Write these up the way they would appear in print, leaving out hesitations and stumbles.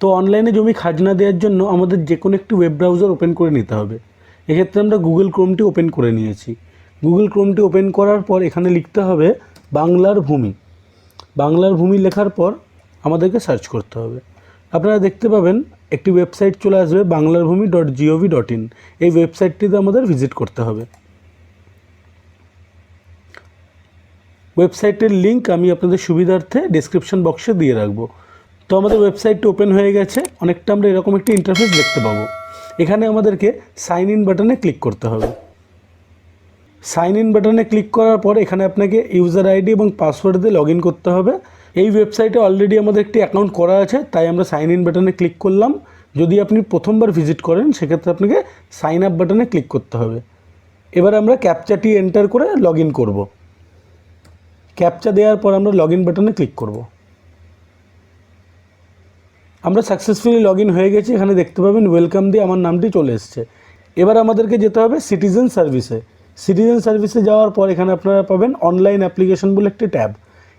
তো অনলাইনে জমি খাজনা দেওয়ার জন্য আমাদের যে কোনো একটি ওয়েব ব্রাউজার ওপেন করে নিতে হবে। এক্ষেত্রে আমরা গুগল ক্রোমটি ওপেন করে নিয়েছি। গুগল ক্রোমটি ওপেন করার পর এখানে লিখতে হবে বাংলার ভূমি। বাংলার ভূমি লেখার পর আমাদেরকে সার্চ করতে হবে। আপনারা দেখতে পাবেন একটি ওয়েবসাইট চলে আসবে banglarbhumi.gov.in। এই ওয়েবসাইটটিতে আমাদের ভিজিট করতে হবে। ওয়েবসাইটের লিঙ্ক আমি আপনাদের সুবিধার্থে ডেসক্রিপশন বক্সে দিয়ে রাখবো। তো আমাদের ওয়েবসাইটটি ওপেন হয়ে গেছে। অনেকটা আমরা এরকম একটি ইন্টারফেস দেখতে পাবো। এখানে আমাদেরকে সাইন ইন বাটনে ক্লিক করতে হবে। সাইন ইন বাটনে ক্লিক করার পর এখানে আপনাকে ইউজার আইডি এবং পাসওয়ার্ড দিয়ে লগ ইন করতে হবে। এই ওয়েবসাইটে অলরেডি আমাদের একটি অ্যাকাউন্ট করা আছে, তাই আমরা সাইন ইন বাটনে ক্লিক করলাম। যদি আপনি প্রথমবার ভিজিট করেন সেক্ষেত্রে আপনাকে সাইন আপ বাটনে ক্লিক করতে হবে। এবার আমরা ক্যাপচাটি এন্টার করে লগ ইন করবো। ক্যাপচা দেওয়ার পর আমরা লগ ইন বাটনে ক্লিক করব। আমরা সাকসেসফুলি লগ ইন হয়ে গেছি। এখানে দেখতে পাবেন ওয়েলকাম দিয়ে আমার নামটি চলে এসছে। এবার আমাদেরকে যেতে হবে সিটিজেন সার্ভিসে। সিটিজেন সার্ভিসে যাওয়ার পর এখানে আপনারা পাবেন অনলাইন অ্যাপ্লিকেশন বলে একটি ট্যাব।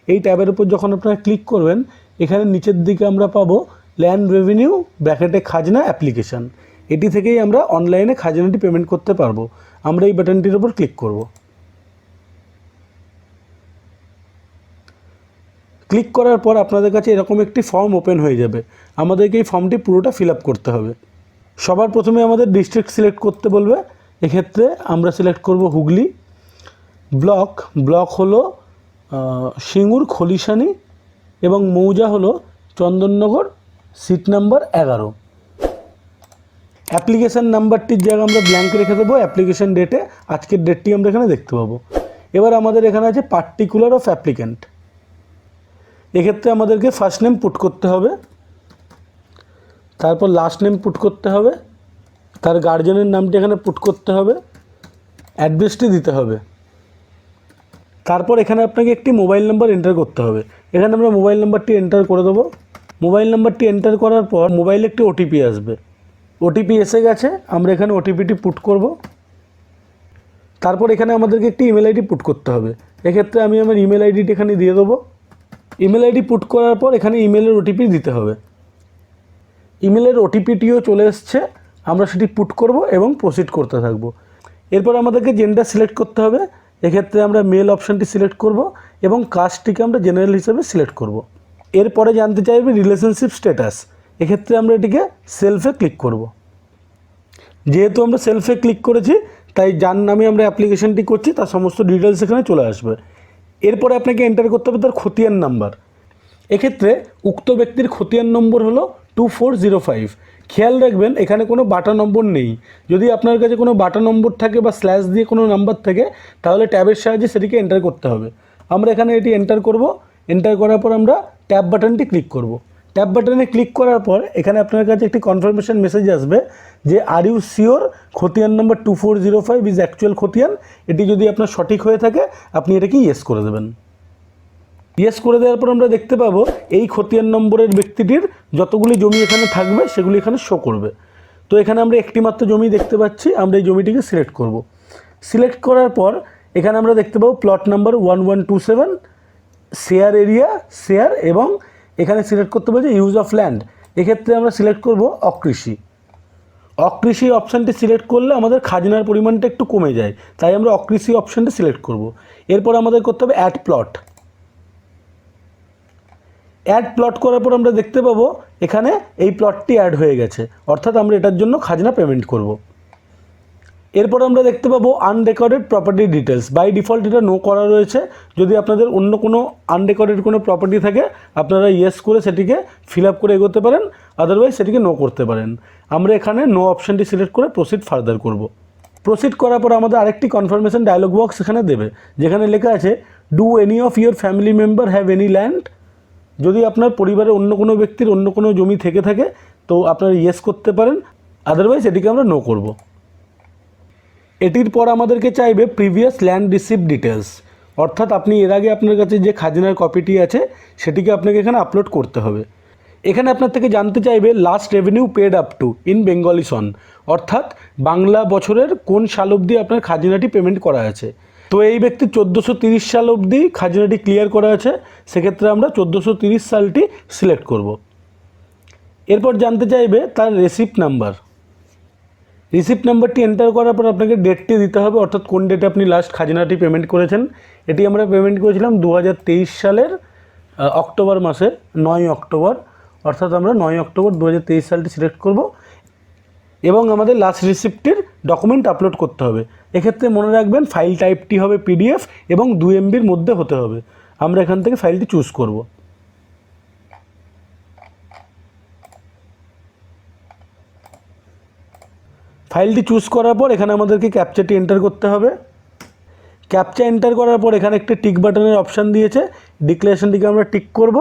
এই ট্যাবের উপর যখন আপনারা ক্লিক করবেন এখানে নিচের দিকে আমরা পাবো ল্যান্ড রেভিনিউ ব্র্যাকেটে খাজনা অ্যাপ্লিকেশান। এটি থেকেই আমরা অনলাইনে খাজনাটি পেমেন্ট করতে পারবো। আমরা এই বাটনটির উপর ক্লিক করব। ক্লিক করার পর আপনাদের কাছে এরকম একটি ফর্ম ওপেন হয়ে যাবে। আমাদেরকে এই ফর্মটি পুরোটা ফিল আপ করতে হবে। সবার প্রথমে আমাদের ডিস্ট্রিক্ট সিলেক্ট করতে বলবে। এক্ষেত্রে আমরা সিলেক্ট করব হুগলি। ব্লক হলো সিঙ্গুর খলিশানি এবং মৌজা হলো চন্দননগর, সিট নাম্বার 11। অ্যাপ্লিকেশান নাম্বারটির জায়গায় আমরা ব্ল্যাঙ্ক রেখে দেবো। অ্যাপ্লিকেশান ডেটে আজকের ডেটটি আমরা এখানে দেখতে পাবো। এবার আমাদের এখানে আছে পার্টিকুলার অফ অ্যাপ্লিক্যান্ট। এক্ষেত্রে আমাদেরকে ফার্স্ট নেম পুট করতে হবে, তারপর লাস্ট নেম পুট করতে হবে, তার গার্জেনের নামটি এখানে পুট করতে হবে, অ্যাড্রেসটি দিতে হবে। তারপর এখানে আপনাকে একটি মোবাইল নাম্বার এন্টার করতে হবে। এখানে আমরা মোবাইল নাম্বারটি এন্টার করে দেবো। মোবাইল নাম্বারটি এন্টার করার পর মোবাইলে একটি ওটিপি আসবে। ওটিপি এসে গেছে, আমরা এখানে ওটিপিটি পুট করব। তারপর এখানে আমাদেরকে একটি ইমেল আইডি পুট করতে হবে। এক্ষেত্রে আমি আমার ইমেল আইডিটি এখানে দিয়ে দেবো। ইমেল আইডি পুট করার পর এখানে ইমেলের ওটিপি দিতে হবে। ইমেলের ওটিপিটিও চলে এসছে, আমরা সেটি পুট করব এবং প্রসিড করতে থাকব। এরপর আমাদেরকে জেন্ডার সিলেক্ট করতে হবে। এক্ষেত্রে আমরা মেল অপশানটি সিলেক্ট করব এবং কাস্টটিকে আমরা জেনারেল হিসেবে সিলেক্ট করব। এরপরে জানতে চাইবে রিলেশনশিপ স্ট্যাটাস। এক্ষেত্রে আমরা এটিকে সেলফে ক্লিক করব। যেহেতু আমরা সেলফে ক্লিক করেছি তাই যার নামে আমরা অ্যাপ্লিকেশনটি করছি তার সমস্ত ডিটেলস এখানে চলে আসবে। এরপরে আপনাকে এন্টার করতে হবে তার খতিয়ান নাম্বার। এক্ষেত্রে উক্ত ব্যক্তির খতিয়ান নম্বর হলো 2405। খেয়াল রাখবেন এখানে কোনো বাটা নম্বর নেই। যদি আপনার কাছে কোনো বাটা নম্বর থাকে বা স্ল্যাশ দিয়ে কোনো নাম্বার থাকে তাহলে ট্যাবের সাহায্যে সেটিকে এন্টার করতে হবে। আমরা এখানে এটি এন্টার করব। এন্টার করার পর আমরা ট্যাব বাটনটি ক্লিক করব। ট্যাব বাটনে ক্লিক করার পর এখানে আপনার কাছে একটি কনফার্মেশন মেসেজ আসবে যে আর ইউ শিওর খতিয়ান নম্বর 2405 ইজ অ্যাকচুয়াল খতিয়ান। এটি যদি আপনার সঠিক হয়ে থাকে আপনি এটাকে ইয়েস করে দেবেন। ইয়েস করে দেওয়ার পর আমরা দেখতে পাবো এই খতিয়ান নম্বরের ব্যক্তিটির যতগুলি জমি এখানে থাকবে সেগুলি এখানে শো করবে। তো এখানে আমরা একটি মাত্র জমি দেখতে পাচ্ছি, আমরা এই জমিটিকে সিলেক্ট করব। সিলেক্ট করার পর এখানে আমরা দেখতে পাবো plot number 1127, share area share, এবং এখানে সিলেক্ট করতে বলছে ইউজ অফ ল্যান্ড। এক্ষেত্রে আমরা সিলেক্ট করব অকৃষি। অকৃষি অপশানটি সিলেক্ট করলে আমাদের খাজনার পরিমাণটা একটু কমে যায়, তাই আমরা অকৃষি অপশানটি সিলেক্ট করব। এরপর আমাদের করতে হবে অ্যাড প্লট। অ্যাড প্লট করার পর আমরা দেখতে পাবো এখানে এই প্লটটি অ্যাড হয়ে গেছে, অর্থাৎ আমরা এটার জন্য খাজনা পেমেন্ট করব। এরপর আমরা দেখতে পাবো unrecorded property details. By default এটা নো করা রয়েছে। যদি আপনাদের অন্য কোনো আনরেকর্ডেড কোনো প্রপার্টি থাকে আপনারা ইয়েস করে সেটিকে ফিল আপ করে এগোতে পারেন, আদারওয়াইজ সেটিকে নো করতে পারেন। আমরা এখানে নো অপশানটি সিলেক্ট করে প্রসিড ফার্দার করব। প্রসিড করার পর আমাদের আরেকটি কনফার্মেশন ডায়লগ বক্স এখানে দেবে, যেখানে লেখা আছে do any of your family member have any land. যদি আপনার পরিবারের অন্য কোনো ব্যক্তির অন্য কোনো জমি থেকে থাকে তো আপনারা ইয়েস করতে পারেন, আদারওয়াইজ এটিকে আমরা নো করব। এটির পর আমাদেরকে চাইবে প্রিভিয়াস ল্যান্ড রিসিপ্ট ডিটেলস, অর্থাৎ আপনি এর আগে আপনার কাছে যে খাজনার কপিটি আছে সেটিকে আপনাকে এখানে আপলোড করতে হবে। এখানে আপনার থেকে জানতে চাইবে last revenue paid up to in Bengali সন, অর্থাৎ বাংলা বছরের কোন সাল অবধি আপনার খাজনাটি পেমেন্ট করা আছে। তো এই ব্যক্তি 1430 সাল অবধি খাজনাটি ক্লিয়ার করা আছে, সেক্ষেত্রে আমরা 1430 সালটি সিলেক্ট করব। এরপর জানতে চাইবে তার রিসিপ্ট নাম্বার। রিসিপ্ট নাম্বারটি এন্টার করার পর আপনাকে ডেটটি দিতে হবে, অর্থাৎ কোন ডেটে আপনি লাস্ট খাজনাটি পেমেন্ট করেছেন। এটি আমরা পেমেন্ট করেছিলাম 2023 সালের অক্টোবর মাসে 9 অক্টোবর, অর্থাৎ আমরা 9 অক্টোবর 2023 সালটি সিলেক্ট করব এবং আমাদের লাস্ট রিসিপ্টটির ডকুমেন্ট আপলোড করতে হবে। এক্ষেত্রে মনে রাখবেন ফাইল টাইপটি হবে পিডিএফ এবং 2 MBর মধ্যে হতে হবে। আমরা এখান থেকে ফাইলটি চুজ করব। ফাইলটি চুজ করার পর এখানে আমাদেরকে ক্যাপচাটি এন্টার করতে হবে। ক্যাপচা এন্টার করার পর এখানে একটা টিক বাটনের অপশান দিয়েছে, ডিক্লারেশনটিকে আমরা টিক করব।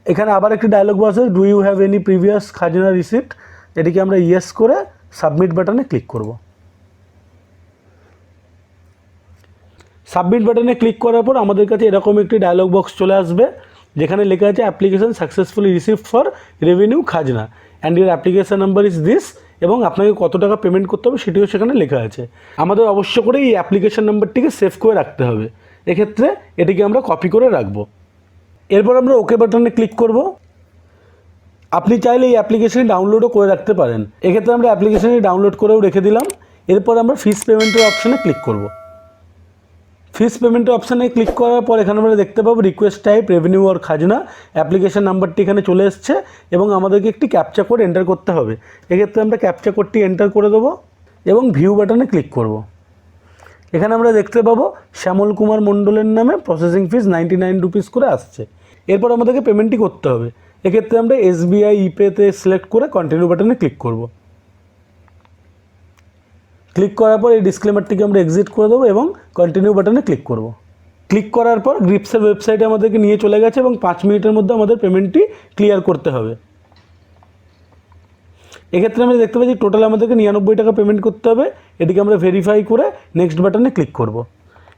এখানে আবার একটি ডায়লগ বক্স আছে, do you have any previous খাজনা রিসিপ্ট, এটিকে আমরা ইয়েস করে সাবমিট বাটনে ক্লিক করব। সাবমিট বাটনে ক্লিক করার পর আমাদের কাছে এরকম একটি ডায়লগ বক্স চলে আসবে, যেখানে লেখা আছে application successfully received for revenue খাজনা and your application number is this, এবং আপনাকে কত টাকা পেমেন্ট করতে হবে সেটিও সেখানে লেখা আছে। আমাদের অবশ্য করে এই অ্যাপ্লিকেশন নাম্বারটিকে সেভ করে রাখতে হবে, এক্ষেত্রে এটিকে আমরা কপি করে রাখব। এরপর আমরা ওকে বাটনে ক্লিক করব। আপনি চাইলে এই অ্যাপ্লিকেশনটি ডাউনলোডও করে রাখতে পারেন, এক্ষেত্রে আমরা অ্যাপ্লিকেশনটি ডাউনলোড করেও রেখে দিলাম। এরপর আমরা ফিস পেমেন্টের অপশানে ক্লিক করব। ফিস পেমেন্টের অপশানে ক্লিক করার পর এখানে আমরা দেখতে পাবো রিকোয়েস্ট টাইপ রেভিনিউ আর খাজনা, অ্যাপ্লিকেশন নাম্বারটি এখানে চলে এসছে এবং আমাদেরকে একটি ক্যাপচা কোড এন্টার করতে হবে। এক্ষেত্রে আমরা ক্যাপচা কোডটি এন্টার করে দেবো এবং ভিউ বাটনে ক্লিক করব। এখানে আমরা দেখতে পাবো শ্যামল কুমার মণ্ডলের নামে প্রসেসিং ফিস 99 রুপিস করে আসছে। এরপর আমাদেরকে পেমেন্টটি করতে হবে, এক্ষেত্রে আমরা SBI ইপেতে সিলেক্ট করে কন্টিনিউ বাটনে ক্লিক করব। ক্লিক করার পর এই ডিসক্লেমারটিকে আমরা এক্সিট করে দেবো এবং কন্টিনিউ বাটনে ক্লিক করব। ক্লিক করার পর গ্রিপসের ওয়েবসাইটে আমাদেরকে নিয়ে চলে গেছে এবং 5 মিনিটের মধ্যে আমাদের পেমেন্টটি ক্লিয়ার করতে হবে। এক্ষেত্রে আমরা দেখতে পাচ্ছি টোটাল আমাদেরকে 99 টাকা পেমেন্ট করতে হবে, এটিকে আমরা ভেরিফাই করে নেক্সট বাটনে ক্লিক করব।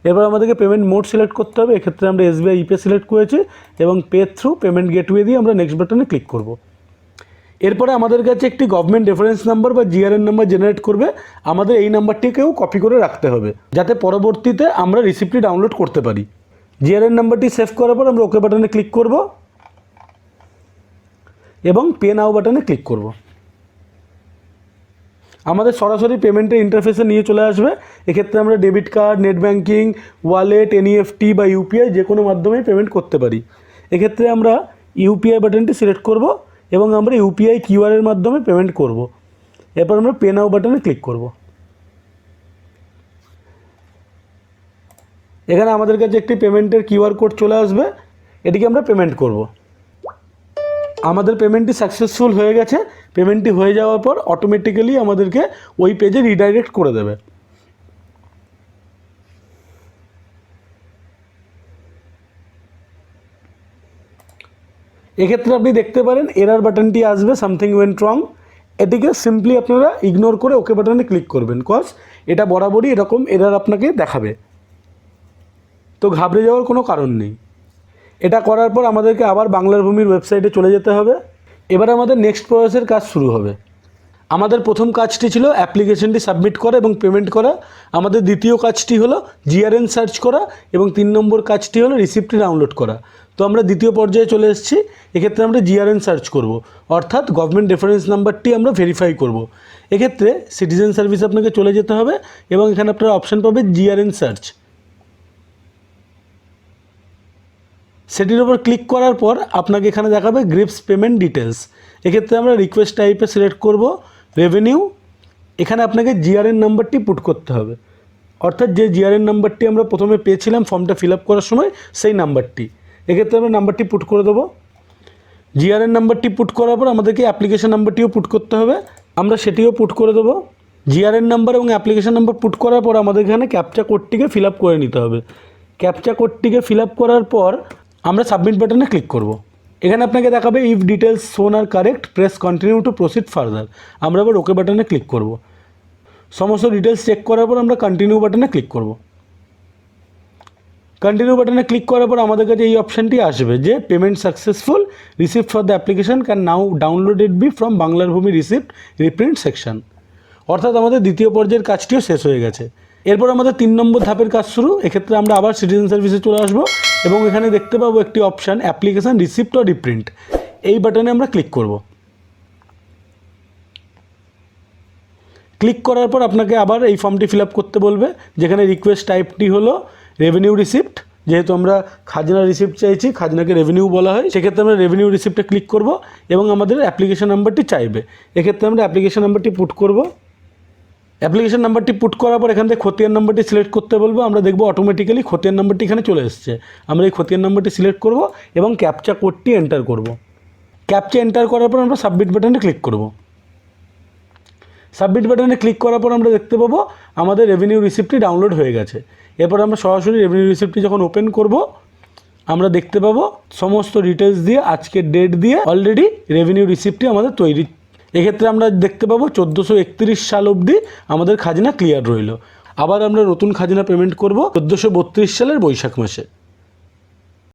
এরপর আমাদেরকে পেমেন্ট মোড সিলেক্ট করতে হবে, এক্ষেত্রে আমরা SBI ইপে সিলেক্ট করেছি এবং পে থ্রু পেমেন্ট গেটওয়ে দিয়ে আমরা নেক্সট বাটনে ক্লিক করব। এরপরে আমাদের কাছে একটি গভর্নমেন্ট রেফারেন্স নাম্বার বা GRN নাম্বার জেনারেট করবে, আমাদের এই নাম্বারটিকেও কপি করে রাখতে হবে যাতে পরবর্তীতে আমরা রিসিপ্টটি ডাউনলোড করতে পারি। GRN নাম্বারটি সেভ করার পর আমরা ওকে বাটনে ক্লিক করব এবং পে নাও বাটনে ক্লিক করব। আমাদের সরাসরি পেমেন্টের ইন্টারফেসে নিয়ে চলে আসবে, এক্ষেত্রে আমরা debit card, net banking, wallet, NEFT বা UPI যে কোনো মাধ্যমেই পেমেন্ট করতে পারি। এক্ষেত্রে আমরা UPI বাটনটি সিলেক্ট করব এবং আমরা UPI QR এর মাধ্যমে পেমেন্ট করব। এরপর আমরা পে নাও বাটনে ক্লিক করব। এখানে আমাদের কাছে একটি পেমেন্টের QR কোড চলে আসবে, এটিকে আমরা পেমেন্ট করব। আমাদের পেমেন্টটি সাকসেসফুল হয়ে গেছে। পেমেন্টটি হয়ে যাওয়ার পর অটোমেটিক্যালি আমাদেরকে ওই পেজে রিডাইরেক্ট করে দেবে। এক্ষেত্রে আপনি দেখতে পারেন এরার বাটনটি আসবে, সামথিং ওয়েন্ট রং, এটিকে সিম্পলি আপনারা ইগনোর করে ওকে বাটনে ক্লিক করবেন, কজ এটা বরাবরই এরকম এরার আপনাকে দেখাবে, তো ঘাবড়ে যাওয়ার কোনো কারণ নেই। এটা করার পর আমাদেরকে আবার বাংলার ভূমির ওয়েবসাইটে চলে যেতে হবে। এবার আমাদের নেক্সট প্রসেসের কাজ শুরু হবে। আমাদের প্রথম কাজটি ছিল অ্যাপ্লিকেশনটি সাবমিট করা এবং পেমেন্ট করা, আমাদের দ্বিতীয় কাজটি হলো GRN সার্চ করা এবং 3 নম্বর কাজটি হলো রিসিপ্টটি ডাউনলোড করা। তো আমরা দ্বিতীয় পর্যায়ে চলে এসেছি, এক্ষেত্রে আমরা GRN সার্চ করব, অর্থাৎ গভর্নমেন্ট রেফারেন্স নাম্বারটি আমরা ভেরিফাই করব। এক্ষেত্রে সিটিজেন সার্ভিস আপনাকে চলে যেতে হবে এবং এখানে আপনারা অপশান পাবে GRN সার্চ, সেটির উপর ক্লিক করার পর আপনাকে এখানে দেখাবে গ্রিপস পেমেন্ট ডিটেলস। এক্ষেত্রে আমরা রিকোয়েস্ট টাইপে সিলেক্ট করব রেভিনিউ, এখানে আপনাকে GRN নাম্বারটি পুট করতে হবে, অর্থাৎ যে GRN নাম্বারটি আমরা প্রথমে পেয়েছিলাম ফর্মটা ফিল আপ করার সময় সেই নাম্বারটি। এক্ষেত্রে আমরা নাম্বারটি পুট করে দেবো। GRN নাম্বারটি পুট করার পর আমাদেরকে অ্যাপ্লিকেশন নাম্বারটিও পুট করতে হবে, আমরা সেটিও পুট করে দেবো। GRN নাম্বার এবং অ্যাপ্লিকেশন নাম্বার পুট করার পর আমাদের এখানে ক্যাপচা কোডটিকে ফিল আপ করে নিতে হবে। ক্যাপচা কোডটিকে ফিল আপ করার পর আমরা সাবমিট বাটনে ক্লিক করব। এখানে আপনাকে দেখাবে if details shown are correct press continue to proceed further, আমরা আবার ওকে বাটনে ক্লিক করব। সমস্ত ডিটেলস চেক করার পর আমরা কন্টিনিউ বাটনে ক্লিক করব। কন্টিনিউ বাটনে ক্লিক করার পর আমাদের কাছে এই অপশানটি আসবে যে payment successful, receipt for the application can now downloaded be from বাংলার ভূমি রিসিপ্ট রিপ্রিন্ট সেকশন, অর্থাৎ আমাদের দ্বিতীয় পর্যায়ের কাজটিও শেষ হয়ে গেছে। এরপর আমাদের 3 নম্বর ধাপের কাজ শুরু। এক্ষেত্রে আমরা আবার সিটিজেন সার্ভিসে চলে আসবো এবং এখানে দেখতে পাবো একটি option application receipt or reprint, এই বাটনে আমরা ক্লিক করব। ক্লিক করার পর আপনাকে আবার এই ফর্মটি ফিল আপ করতে বলবে, যেখানে রিকোয়েস্ট টাইপটি হলো রেভিনিউ রিসিপ্ট। যেহেতু আমরা খাজনা রিসিপ্ট চাইছি, খাজনাকে রেভিনিউ বলা হয়, সেক্ষেত্রে আমরা রেভিনিউ রিসিপ্টে ক্লিক করব এবং আমাদের অ্যাপ্লিকেশন নাম্বারটি চাইবে। এক্ষেত্রে আমরা অ্যাপ্লিকেশন নাম্বারটি পুট করব। অ্যাপ্লিকেশন নাম্বারটি পুট করার পর এখান থেকে খতিয়ান নাম্বারটি সিলেক্ট করতে বলবো। আমরা দেখব অটোমেটিক্যালি খতিয়ান নাম্বারটি এখানে চলে এসেছে। আমরা এই খতিয়ান নাম্বারটি সিলেক্ট করব এবং ক্যাপচা কোডটি এন্টার করব। ক্যাপচা এন্টার করার পর আমরা সাবমিট বাটনে ক্লিক করব। সাবমিট বাটনে ক্লিক করার পর আমরা দেখতে পাবো আমাদের রেভিনিউ রিসিপ্টটি ডাউনলোড হয়ে গেছে। এরপর আমরা সরাসরি রেভিনিউ রিসিপ্টটি যখন ওপেন করব, আমরা দেখতে পাবো সমস্ত ডিটেলস দিয়ে, আজকের ডেট দিয়ে অলরেডি রেভিনিউ রিসিপ্টটি আমাদের তৈরি। এক্ষেত্রে আমরা দেখতে পাবো 1431 সাল অবধি আমাদের খাজনা ক্লিয়ার রইল। আবার আমরা নতুন খাজনা পেমেন্ট করব 1432 সালের বৈশাখ মাসে।